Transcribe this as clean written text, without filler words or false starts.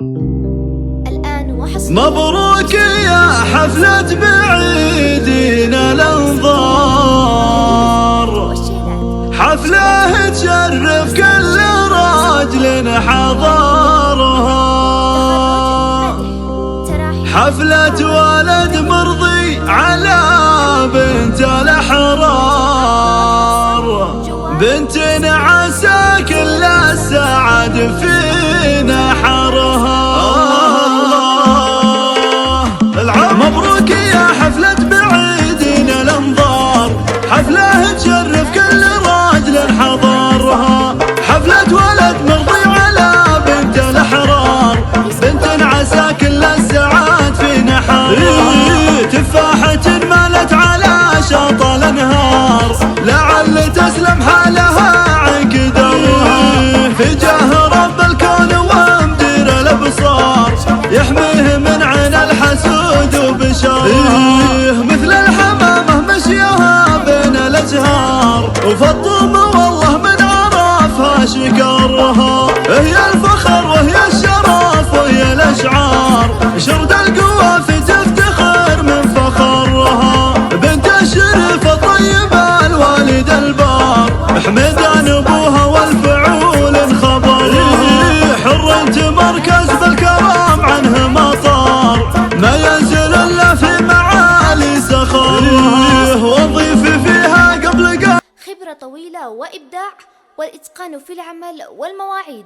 الآن وحصل مبروك يا حفلة بعيدنا الانظار، حفلة تشرف كل راجل حضرها، حفلة ولد مرضي على بنت الأحرار، بنت عسى كل السعد في نحرها. مبروك يا حفلة بعيدنا الانظار، حفلة تشرف كل راجل حضرها، حفلة ولد مرضي على بنت الأحرار، بنت عسى كل السعاد في نحرها، تفاحة مالت على شاط الانهار، لعل تسلم حالها عن كدرها، في جاه رب الكون ومدير الابصار، يحميه من عين الحسود وبشرها، مثل الحمامة مشيها بين الازهار، وفالطوم والله من عرفها شكرها، هي الفخر وهي الشرف وهي الاشعار، شرد القوافي تفتخر من فخرها، بنت الشريف الطيبة الوالد البار، حمدان ابوها والفعول خبر، حر تمركز بالكرام عنه مطار، ما ينزل الا في معالي سخرها، وظيف فيها قبل خبرة طويلة وإبداع والإتقان في العمل والمواعيد.